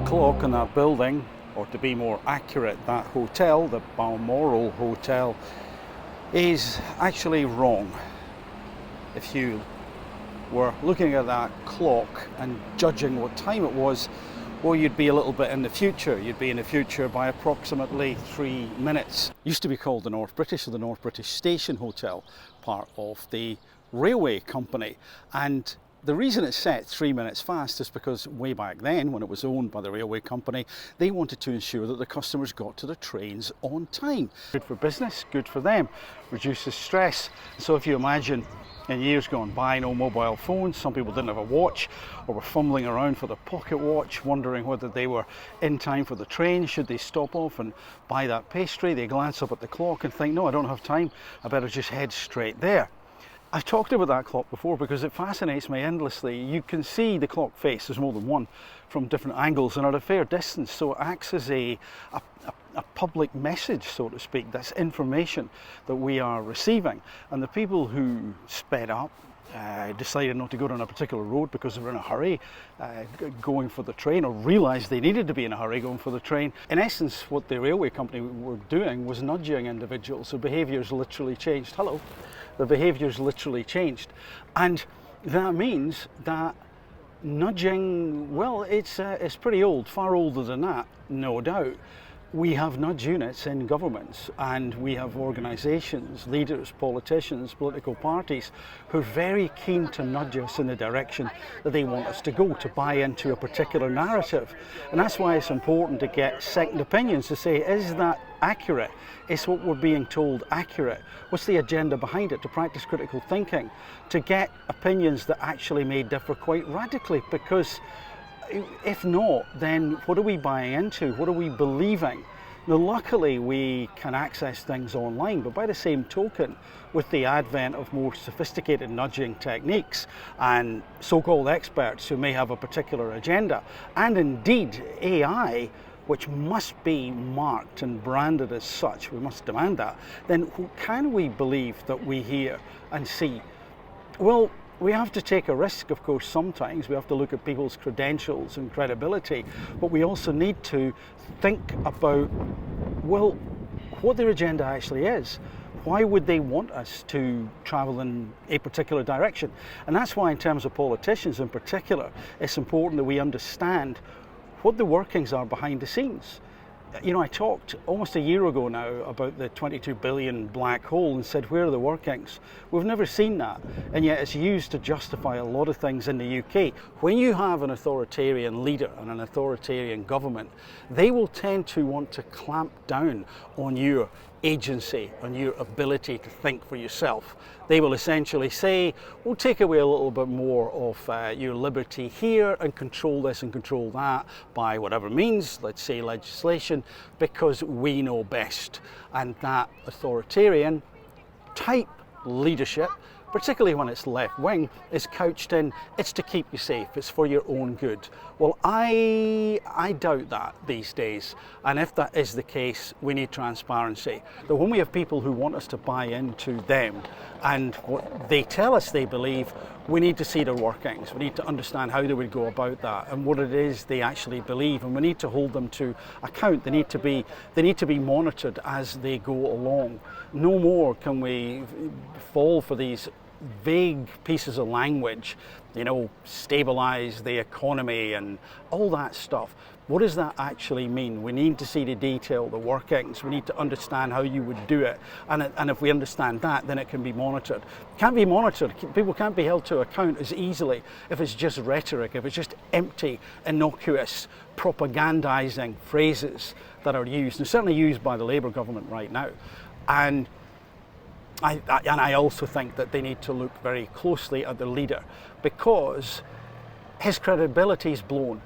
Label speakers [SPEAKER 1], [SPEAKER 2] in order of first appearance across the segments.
[SPEAKER 1] clock in that building, or to be more accurate, that hotel, the Balmoral Hotel, is actually wrong. If you were looking at that clock and judging what time it was, well, you'd be a little bit in the future. You'd be in the future by approximately 3 minutes. Used to be called the North British, or the North British Station Hotel, part of the railway company. And the reason it's set 3 minutes fast is because way back then, when it was owned by the railway company, they wanted to ensure that the customers got to the trains on time. Good for business, good for them, reduces stress. So if you imagine in years gone by, no mobile phones, some people didn't have a watch or were fumbling around for their pocket watch, wondering whether they were in time for the train. Should they stop off and buy that pastry? They glance up at the clock and think, no, I don't have time, I better just head straight there. I've talked about that clock before because it fascinates me endlessly. You can see the clock face, there's more than one, from different angles and at a fair distance, so it acts as a public message, so to speak. That's information that we are receiving. And the people who sped up, decided not to go down a particular road because they were in a hurry going for the train, or realised they needed to be in a hurry going for the train. In essence, what the railway company were doing was nudging individuals. So behaviours literally changed. Hello. The behaviours literally changed. And that means that nudging, well, it's pretty old, far older than that, no doubt. We have nudge units in governments, and we have organisations, leaders, politicians, political parties who are very keen to nudge us in the direction that they want us to go, to buy into a particular narrative. And that's why it's important to get second opinions to say, is that accurate? Is what we're being told accurate? What's the agenda behind it? To practice critical thinking, to get opinions that actually may differ quite radically, because if not, then what are we buying into? What are we believing? Now, luckily, we can access things online, but by the same token, with the advent of more sophisticated nudging techniques and so-called experts who may have a particular agenda, and indeed AI, which must be marked and branded as such, we must demand that, then what can we believe that we hear and see? Well, we have to take a risk, of course. Sometimes we have to look at people's credentials and credibility, but we also need to think about, well, what their agenda actually is. Why would they want us to travel in a particular direction? And that's why, in terms of politicians in particular, it's important that we understand what the workings are behind the scenes. You know, I talked almost a year ago now about the 22 billion black hole and said, where are the workings? We've never seen that, and yet it's used to justify a lot of things in the UK. When you have an authoritarian leader and an authoritarian government, they will tend to want to clamp down on your agency, on your ability to think for yourself. They will essentially say, we'll take away a little bit more of your liberty here and control this and control that by whatever means, let's say legislation, because we know best. And that authoritarian type leadership, particularly when it's left wing, is couched in, it's to keep you safe, it's for your own good. Well, I doubt that these days, and if that is the case, we need transparency. That when we have people who want us to buy into them and what they tell us they believe, we need to see their workings. We need to understand how they would go about that and what it is they actually believe, and we need to hold them to account. They need to be monitored as they go along. No more can we fall for these vague pieces of language, you know, stabilize the economy and all that stuff. What does that actually mean? We need to see the detail, the workings. We need to understand how you would do it. And if we understand that, then it can be monitored. It can't be monitored. People can't be held to account as easily if it's just rhetoric, if it's just empty, innocuous, propagandizing phrases that are used, and certainly used by the Labour government right now. And I also think that they need to look very closely at the leader, because his credibility is blown.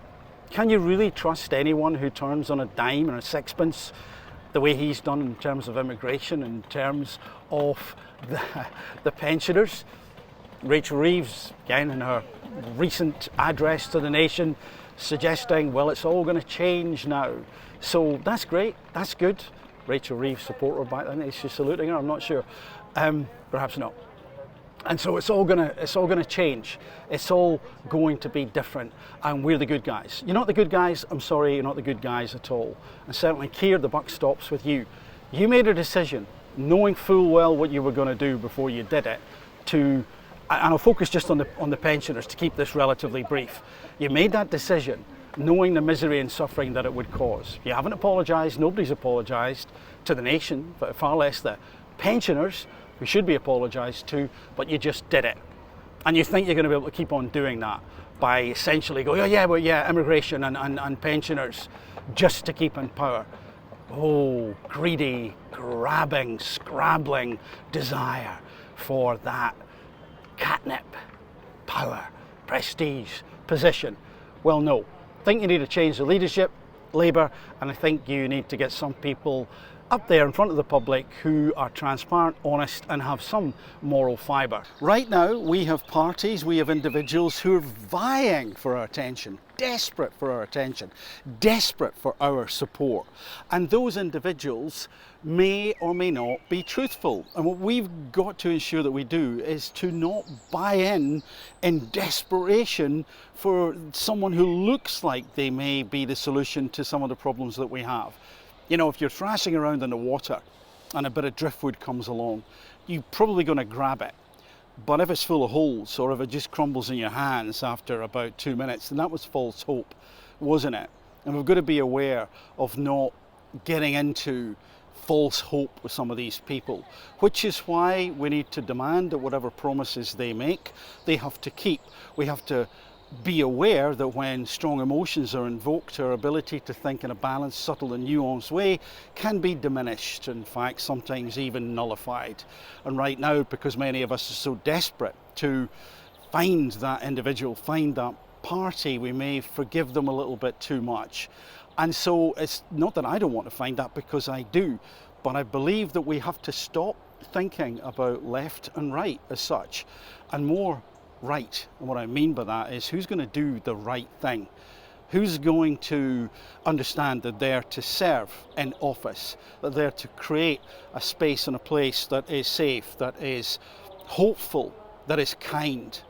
[SPEAKER 1] Can you really trust anyone who turns on a dime and a sixpence the way he's done in terms of immigration, in terms of the pensioners? Rachel Reeves, again, in her recent address to the nation, suggesting, well, it's all going to change now. So that's great, that's good. Rachel Reeves supporter back then, is she saluting her? I'm not sure. Perhaps not. And so it's all gonna change. It's all going to be different, and we're the good guys. You're not the good guys. I'm sorry, you're not the good guys at all. And certainly, Keir, the buck stops with you. You made a decision, knowing full well what you were going to do before you did it. And I'll focus just on the pensioners to keep this relatively brief. You made that decision, knowing the misery and suffering that it would cause. You haven't apologised. Nobody's apologised to the nation, but far less the pensioners, who should be apologised to, but you just did it. And you think you're going to be able to keep on doing that by essentially going, oh yeah, well yeah, immigration and pensioners, just to keep in power. Oh, greedy, grabbing, scrabbling desire for that catnip, power, prestige, position. Well, no. I think you need to change the leadership, Labour, and I think you need to get some people up there in front of the public who are transparent, honest, and have some moral fibre. Right now, we have parties, we have individuals who are vying for our attention, desperate for our attention, desperate for our support. And those individuals may or may not be truthful. And what we've got to ensure that we do is to not buy in desperation for someone who looks like they may be the solution to some of the problems that we have. You know, if you're thrashing around in the water and a bit of driftwood comes along, you're probably going to grab it. But if it's full of holes, or if it just crumbles in your hands after about 2 minutes, then that was false hope, wasn't it? And we've got to be aware of not getting into false hope with some of these people, which is why we need to demand that whatever promises they make, they have to keep. We have to be aware that when strong emotions are invoked, our ability to think in a balanced, subtle and nuanced way can be diminished, in fact sometimes even nullified. And right now, because many of us are so desperate to find that individual, find that party, we may forgive them a little bit too much. And so it's not that I don't want to find that, because I do, but I believe that we have to stop thinking about left and right as such, and more right. And what I mean by that is, who's going to do the right thing? Who's going to understand that they're to serve in office, that they're to create a space and a place that is safe, that is hopeful, that is kind?